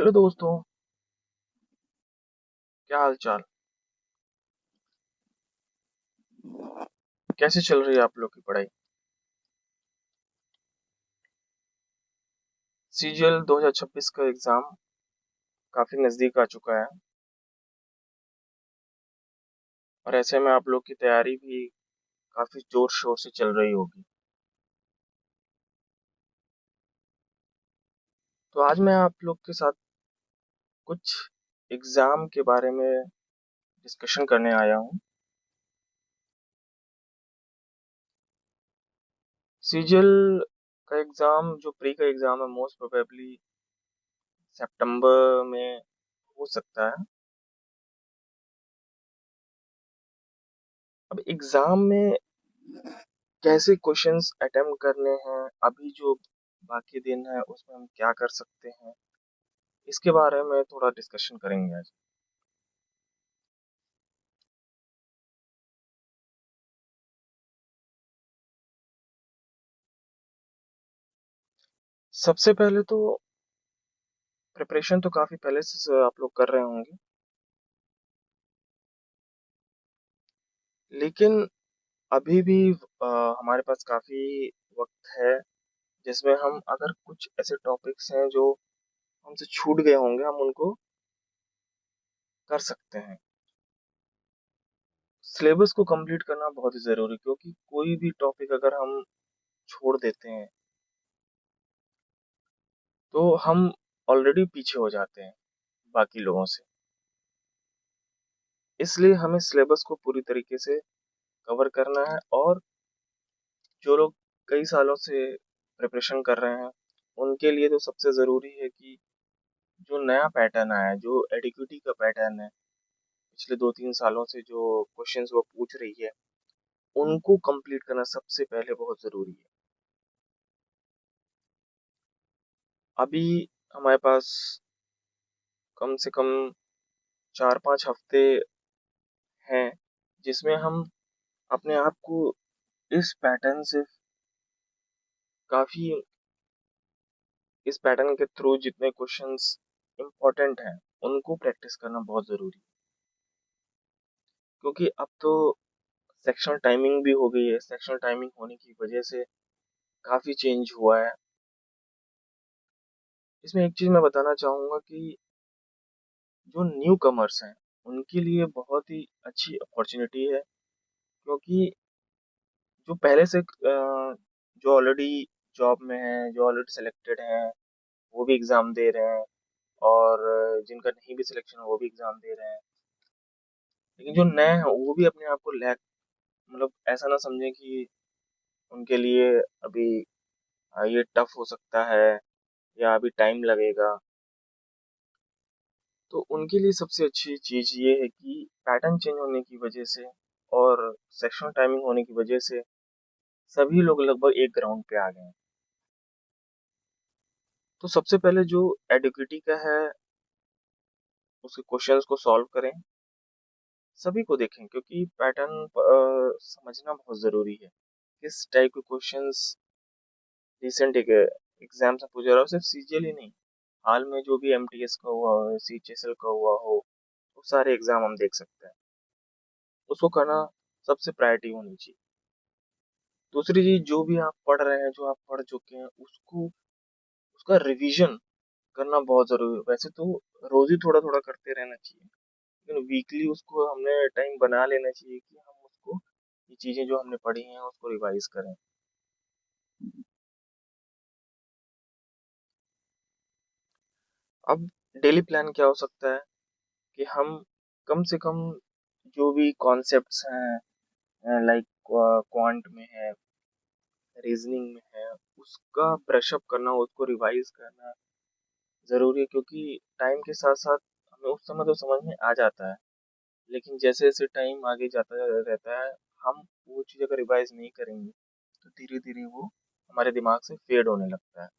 Hello दोस्तों। क्या हाल चाल? कैसे चल रही है आप लोग की पढ़ाई? सीजीएल 2026 का एग्जाम काफी नजदीक आ चुका है और ऐसे में आप लोग की तैयारी भी काफी जोर शोर से चल रही होगी। तो आज मैं आप लोग के साथ कुछ एग्जाम के बारे में डिस्कशन करने आया हूँ। सीजीएल का एग्जाम जो प्री का एग्जाम है मोस्ट प्रोबेबली सितंबर में हो सकता है। अब एग्जाम में कैसे क्वेश्चंस अटेम्प्ट करने हैं, अभी जो बाकी दिन है उसमें हम क्या कर सकते हैं, इसके बारे में थोड़ा डिस्कशन करेंगे आज। सबसे पहले तो प्रिपरेशन तो काफी पहले से आप लोग कर रहे होंगे, लेकिन अभी भी हमारे पास काफी वक्त है जिसमें हम अगर कुछ ऐसे टॉपिक्स हैं जो हमसे छूट गए होंगे हम उनको कर सकते हैं। सिलेबस को कंप्लीट करना बहुत ही जरूरी, क्योंकि कोई भी टॉपिक अगर हम छोड़ देते हैं तो हम ऑलरेडी पीछे हो जाते हैं बाकी लोगों से। इसलिए हमें सिलेबस को पूरी तरीके से कवर करना है, और जो लोग कई सालों से प्रिपरेशन कर रहे हैं उनके लिए तो सबसे ज़रूरी है कि जो नया पैटर्न आया है, जो एडिक्विटी का पैटर्न है, पिछले 2-3 सालों से जो क्वेश्चंस वो पूछ रही है उनको कंप्लीट करना सबसे पहले बहुत ज़रूरी है। अभी हमारे पास कम से कम 4-5 हफ्ते हैं जिसमें हम अपने आप को इस पैटर्न से काफ़ी, इस पैटर्न के थ्रू जितने क्वेश्चंस इम्पोर्टेंट हैं उनको प्रैक्टिस करना बहुत ज़रूरी है। क्योंकि अब तो सेक्शनल टाइमिंग भी हो गई है। सेक्शनल टाइमिंग होने की वजह से काफ़ी चेंज हुआ है। इसमें एक चीज़ मैं बताना चाहूँगा कि जो न्यू कमर्स हैं उनके लिए बहुत ही अच्छी अपॉर्चुनिटी है, क्योंकि जो पहले से जो ऑलरेडी जॉब में हैं, जो ऑलरेडी सेलेक्टेड हैं, वो भी एग्ज़ाम दे रहे हैं, और जिनका नहीं भी सिलेक्शन है वो भी एग्ज़ाम दे रहे हैं। लेकिन जो नए हैं वो भी अपने आप को लैक, मतलब ऐसा ना समझें कि उनके लिए अभी ये टफ हो सकता है या अभी टाइम लगेगा। तो उनके लिए सबसे अच्छी चीज़ ये है कि पैटर्न चेंज होने की वजह से और सेक्शनल टाइमिंग होने की वजह से सभी लोग लगभग एक ग्राउंड पे आ गए हैं। तो सबसे पहले जो एडिक्विटी का है उसके क्वेश्चंस को सॉल्व करें, सभी को देखें, क्योंकि पैटर्न समझना बहुत ज़रूरी है। किस टाइप के क्वेश्चंस रिसेंट एग्जाम से पूछा रहा हो, सिर्फ सीजीएल ही नहीं, हाल में जो भी एमटीएस का हुआ हो, सीएचएसएल का हुआ हो, वो सारे एग्जाम हम देख सकते हैं। उसको करना सबसे प्रायोरिटी होनी चाहिए। दूसरी चीज, जो भी आप पढ़ रहे हैं, जो आप पढ़ चुके हैं, उसको उसका रिवीजन करना बहुत जरूरी है। वैसे तो रोज ही थोड़ा थोड़ा करते रहना चाहिए, लेकिन वीकली उसको हमने टाइम बना लेना चाहिए कि हम उसको, ये चीजें जो हमने पढ़ी हैं उसको रिवाइज करें। अब डेली प्लान क्या हो सकता है कि हम कम से कम जो भी कॉन्सेप्ट्स हैं, लाइक क्वांट में है, रीजनिंग में है, उसका ब्रशअप करना, उसको रिवाइज करना जरूरी है। क्योंकि टाइम के साथ साथ हमें उस समय तो समझ में आ जाता है, लेकिन जैसे जैसे टाइम आगे जाता रहता है, हम वो चीज़ अगर रिवाइज नहीं करेंगे तो धीरे धीरे वो हमारे दिमाग से फेड होने लगता है।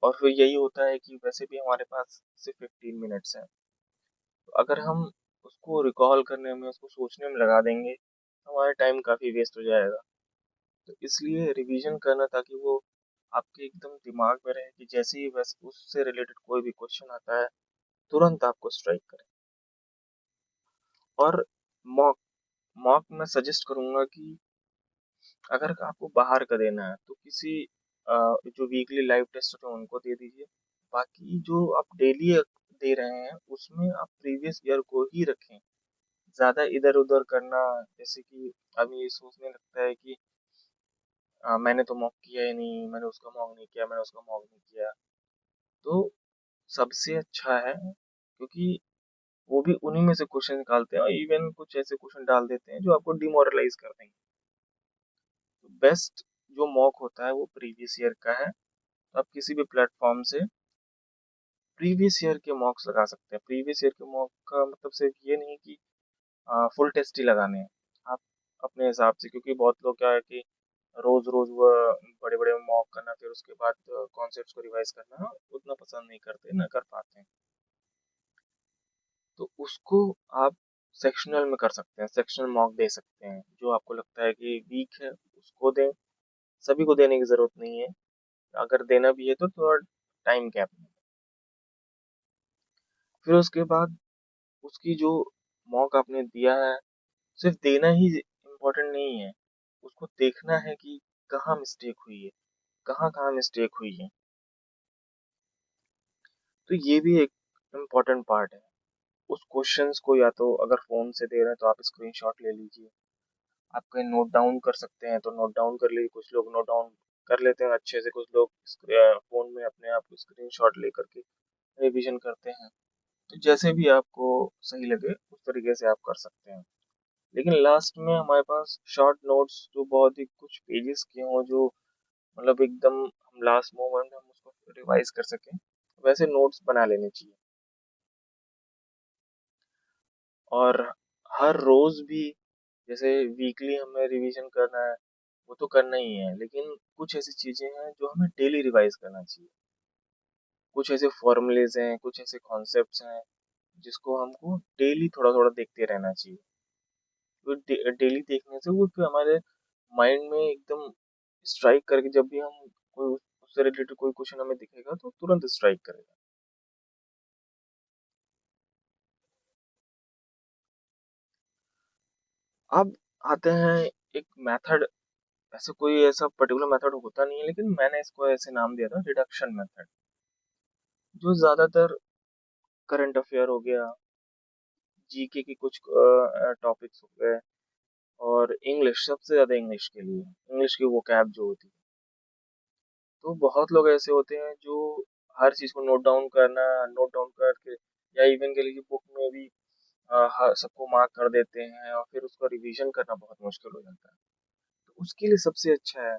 और फिर यही होता है कि वैसे भी हमारे पास सिर्फ 15 मिनट्स हैं, तो अगर हम उसको रिकॉल करने में, उसको सोचने में लगा देंगे तो हमारा टाइम काफ़ी वेस्ट हो जाएगा। तो इसलिए रिवीजन करना, ताकि वो आपके एकदम दिमाग में रहे कि जैसे ही बस उससे रिलेटेड कोई भी क्वेश्चन आता है तुरंत आपको स्ट्राइक करें। और मॉक मॉक मैं सजेस्ट करूंगा कि अगर आपको बाहर का देना है तो किसी जो वीकली लाइव टेस्ट होते हैं उनको दे दीजिए। बाकी जो आप डेली दे रहे हैं उसमें आप प्रीवियस ईयर को ही रखें। ज्यादा इधर उधर करना, जैसे कि अभी ये सोचने लगता है कि मैंने तो मॉक किया ही नहीं, मैंने उसका मॉक नहीं किया, मैंने उसका मॉक नहीं किया, तो सबसे अच्छा है, क्योंकि वो भी उन्हीं में से क्वेश्चन निकालते हैं और इवन कुछ ऐसे क्वेश्चन डाल देते हैं जो आपको डिमोरलाइज कर देंगे। तो बेस्ट जो मॉक होता है वो प्रीवियस ईयर का है। तो आप किसी भी प्लेटफॉर्म से प्रीवियस ईयर के मॉक्स लगा सकते हैं। प्रीवियस ईयर के मॉक का मतलब सिर्फ ये नहीं कि फुल टेस्ट ही लगाने हैं, आप अपने हिसाब से, क्योंकि बहुत लोग क्या है कि रोज रोज वो बड़े बड़े मॉक करना फिर उसके बाद कॉन्सेप्ट्स को रिवाइज करना उतना पसंद नहीं करते, ना कर पाते हैं। तो उसको आप सेक्शनल में कर सकते हैं, सेक्शनल मॉक दे सकते हैं। जो आपको लगता है कि वीक है उसको दें, सभी को देने की जरूरत नहीं है। अगर देना भी है तो थोड़ा टाइम गैप में। फिर उसके बाद उसकी जो मॉक आपने दिया है, सिर्फ देना ही इम्पोर्टेंट नहीं है, उसको देखना है कि कहाँ मिस्टेक हुई है, कहाँ कहाँ मिस्टेक हुई है। तो ये भी एक इम्पोर्टेंट पार्ट है। उस क्वेश्चंस को या तो अगर फोन से दे रहे हैं तो आप स्क्रीनशॉट ले लीजिए, आप कहीं नोट डाउन कर सकते हैं तो नोट डाउन कर लीजिए। कुछ लोग नोट डाउन कर लेते हैं अच्छे से, कुछ लोग फोन में अपने आप स्क्रीनशॉट लेकर के रिवीजन करते हैं। तो जैसे भी आपको सही लगे उस तरीके से आप कर सकते हैं। लेकिन लास्ट में हमारे पास शॉर्ट नोट्स जो बहुत ही कुछ पेजेस के हों, जो मतलब एकदम हम लास्ट मोमेंट हम उसको रिवाइज कर सकें, वैसे नोट्स बना लेने चाहिए। और हर रोज भी, जैसे वीकली हमें रिवीजन करना है वो तो करना ही है, लेकिन कुछ ऐसी चीजें हैं जो हमें डेली रिवाइज करना चाहिए। कुछ ऐसे फॉर्मूलेज हैं, कुछ ऐसे कॉन्सेप्ट्स हैं जिसको हमको डेली थोड़ा थोड़ा देखते रहना चाहिए। तो डेली देखने से वो फिर हमारे माइंड में एकदम स्ट्राइक करके, जब भी हम कोई उससे रिलेटेड कोई क्वेश्चन हमें दिखेगा तो तुरंत स्ट्राइक करेगा। अब आते हैं एक मेथड। ऐसे कोई ऐसा पर्टिकुलर मेथड होता नहीं है, लेकिन मैंने इसको ऐसे नाम दिया था, रिडक्शन मेथड। जो ज्यादातर करंट अफेयर हो गया, जीके के कुछ टॉपिक्स हो गए, और इंग्लिश, सबसे ज्यादा इंग्लिश के लिए, इंग्लिश की वोकैब जो होती है। तो बहुत लोग ऐसे होते हैं जो हर चीज को नोट डाउन करना, नोट डाउन करके, या इवन के लिए बुक में भी सबको मार्क कर देते हैं और फिर उसका रिवीजन करना बहुत मुश्किल हो जाता है। तो उसके लिए सबसे अच्छा है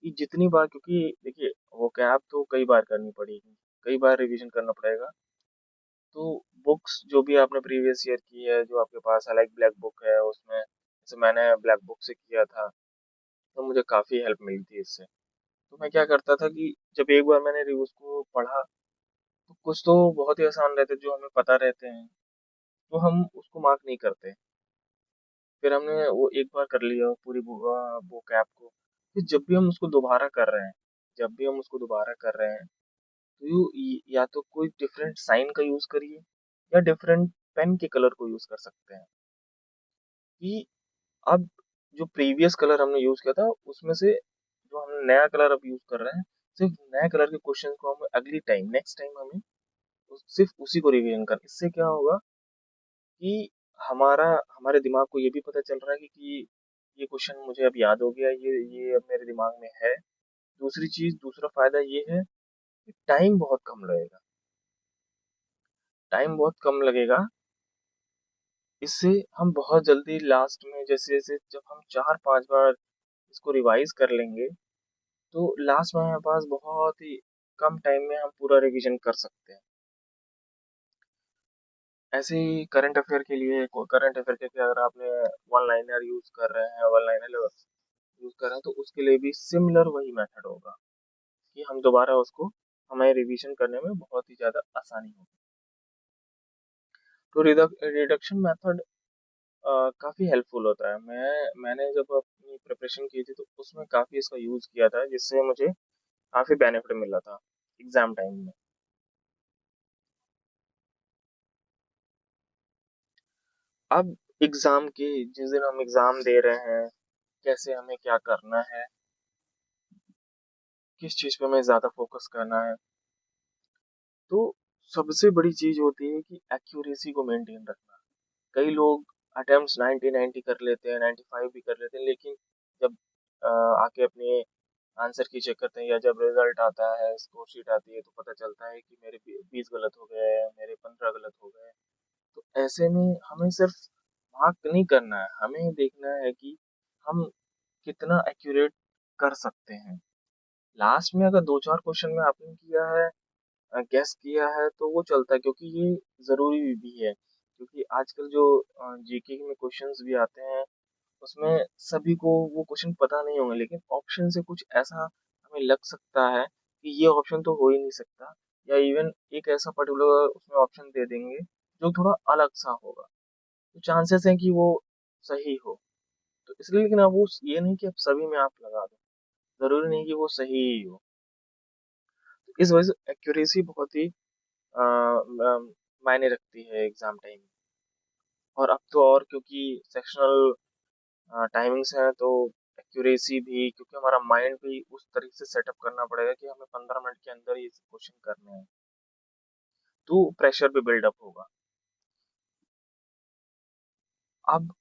कि जितनी बार, क्योंकि देखिए वो कैब तो कई बार करनी पड़ेगी, कई बार रिवीजन करना पड़ेगा। तो बुक्स जो भी आपने प्रीवियस ईयर की है, जो आपके पास है, लाइक ब्लैक बुक है, उसमें जैसे मैंने ब्लैक बुक से किया था तो मुझे काफ़ी हेल्प मिली थी इससे। तो मैं क्या करता था कि जब एक बार मैंने उसको पढ़ा, तो कुछ तो बहुत ही आसान रहते जो हमें पता रहते हैं, तो हम उसको मार्क नहीं करते। फिर हमने वो एक बार कर लिया पूरी वो कैप को, फिर जब भी हम उसको दोबारा कर रहे हैं, जब भी हम उसको दोबारा कर रहे हैं, तो या तो कोई डिफरेंट साइन का यूज करिए, या डिफरेंट पेन के कलर को यूज कर सकते हैं। कि अब जो प्रीवियस कलर हमने यूज किया था उसमें से जो हम नया कलर अब यूज कर रहे हैं, सिर्फ नए कलर के क्वेश्चन को हम अगली टाइम, नेक्स्ट टाइम हमें सिर्फ उसी को रिवीजन कर। इससे क्या होगा कि हमारा हमारे दिमाग को ये भी पता चल रहा है कि ये क्वेश्चन मुझे अब याद हो गया, ये अब मेरे दिमाग में है। दूसरी चीज, दूसरा फायदा ये है कि टाइम बहुत कम लगेगा, टाइम बहुत कम लगेगा। इससे हम बहुत जल्दी लास्ट में, जैसे जैसे जब हम 4-5 बार इसको रिवाइज कर लेंगे, तो लास्ट में हमारे पास बहुत ही कम टाइम में हम पूरा रिवीजन कर सकते हैं। ऐसे ही करंट अफेयर के लिए, करंट अफेयर के लिए अगर आपने वन लाइनर यूज कर रहे हैं, वन लाइनर यूज कर रहे हैं, तो उसके लिए भी सिमिलर वही मेथड होगा कि हम दोबारा उसको, हमें रिवीजन करने में बहुत ही ज्यादा आसानी होगी। तो रिडक्शन मेथड काफी हेल्पफुल होता है। मैंने जब अपनी प्रिपरेशन की थी तो उसमें काफी इसका यूज किया था, जिससे मुझे काफी बेनिफिट मिला था एग्जाम टाइम में। अब एग्जाम के जिस दिन हम एग्जाम दे रहे हैं, कैसे हमें क्या करना है, किस चीज पे हमें ज्यादा फोकस करना है, तो सबसे बड़ी चीज होती है कि एक्यूरेसी को मेंटेन रखना। कई लोग अटेम्प्ट्स 90 90 कर लेते हैं, 95 भी कर लेते हैं, लेकिन जब आके अपने आंसर की चेक करते हैं या जब रिजल्ट आता है, स्कोर शीट आती है, तो पता चलता है कि मेरे 20 गलत हो गए हैं, मेरे 15 गलत हो गए हैं। तो ऐसे में हमें सिर्फ मार्क नहीं करना है, हमें देखना है कि हम कितना एक्यूरेट कर सकते हैं। लास्ट में अगर दो चार क्वेश्चन में आपने किया है, गेस किया है, तो वो चलता है, क्योंकि ये जरूरी भी है। क्योंकि आजकल जो जीके में क्वेश्चंस भी आते हैं, उसमें सभी को वो क्वेश्चन पता नहीं होंगे, लेकिन ऑप्शन से कुछ ऐसा हमें लग सकता है कि ये ऑप्शन तो हो ही नहीं सकता, या इवन एक ऐसा पर्टिकुलर उसमें ऑप्शन दे देंगे जो थोड़ा अलग सा होगा, तो चांसेस हैं कि वो सही हो। तो इसलिए, लेकिन अब वो ये नहीं कि अब सभी में आप लगा दो, जरूरी नहीं कि वो सही ही हो। तो इस वजह से एक्यूरेसी बहुत ही मायने रखती है एग्जाम टाइम में। और अब तो और क्योंकि सेक्शनल टाइमिंग्स हैं, तो एक्यूरेसी भी, क्योंकि हमारा माइंड भी उस तरीके से सेटअप करना पड़ेगा कि हमें 15 मिनट के अंदर ये क्वेश्चन करने हैं, तो प्रेशर भी बिल्डअप होगा। अब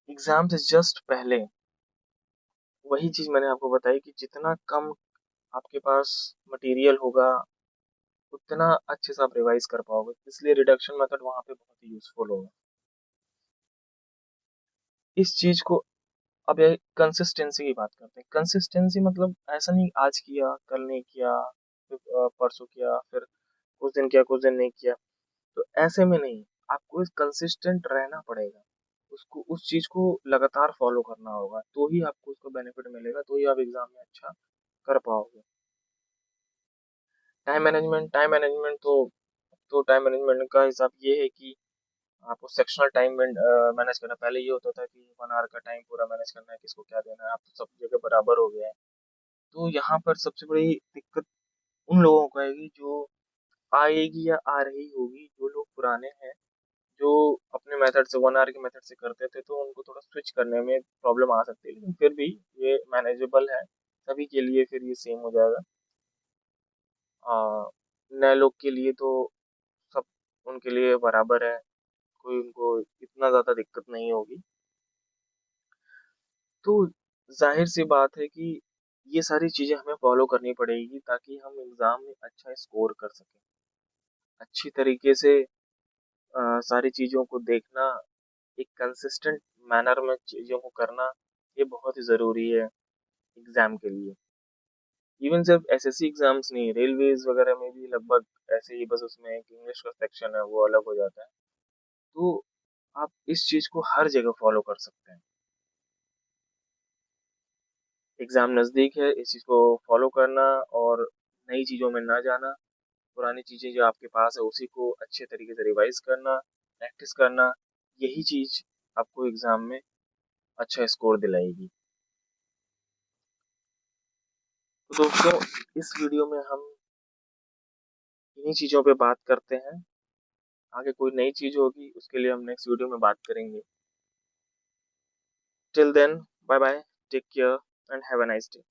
एग्जाम से जस्ट पहले वही चीज मैंने आपको बताई कि जितना कम आपके पास मटेरियल होगा, उतना अच्छे से आप रिवाइज कर पाओगे, इसलिए रिडक्शन मेथड वहां पे बहुत ही यूजफुल होगा। इस चीज को, अब ये कंसिस्टेंसी की बात करते हैं। कंसिस्टेंसी मतलब ऐसा नहीं आज किया कल नहीं किया, फिर परसों किया, फिर कुछ दिन किया कुछ दिन नहीं किया, तो ऐसे में नहीं। आपको कंसिस्टेंट रहना पड़ेगा, उसको उस चीज को लगातार फॉलो करना होगा, तो ही आपको उसका बेनिफिट मिलेगा, तो ही आप एग्जाम में अच्छा कर पाओगे। टाइम मैनेजमेंट तो टाइम मैनेजमेंट का हिसाब ये है कि आपको सेक्शनल टाइम मैनेज करना। पहले ये होता था कि 1 आवर का टाइम पूरा मैनेज करना है, किसको क्या देना है, आप तो सब जगह बराबर हो गया है। तो यहाँ पर सबसे बड़ी दिक्कत उन लोगों को आएगी जो आएगी या आ रही होगी, जो लोग पुराने हैं, जो अपने मेथड से 1 आवर के मेथड से करते थे, तो उनको थोड़ा स्विच करने में प्रॉब्लम आ सकती है, लेकिन फिर भी ये मैनेजेबल है सभी के लिए, फिर ये सेम हो जाएगा। आ, नए लोग के लिए तो सब उनके लिए बराबर है, कोई उनको इतना ज्यादा दिक्कत नहीं होगी। तो जाहिर सी बात है कि ये सारी चीजें हमें फॉलो करनी पड़ेगी, ताकि हम एग्जाम में अच्छा स्कोर कर सकें। अच्छी तरीके से सारी चीजों को देखना, एक कंसिस्टेंट मैनर में चीजों को करना, ये बहुत ही जरूरी है एग्जाम के लिए। इवन सिर्फ एसएससी एग्जाम्स नहीं, रेलवेज वगैरह में भी लगभग ऐसे ही, बस उसमें एक इंग्लिश का सेक्शन है वो अलग हो जाता है। तो आप इस चीज को हर जगह फॉलो कर सकते हैं। एग्जाम नजदीक है, इस चीज को फॉलो करना, और नई चीजों में ना जाना, पुरानी चीजें जो आपके पास है उसी को अच्छे तरीके से रिवाइज करना, प्रैक्टिस करना, यही चीज आपको एग्जाम में अच्छा स्कोर दिलाएगी। तो दोस्तों, इस वीडियो में हम इन्हीं चीजों पे बात करते हैं। आगे कोई नई चीज होगी उसके लिए हम नेक्स्ट वीडियो में बात करेंगे। Till then, bye bye, take care and have a nice day.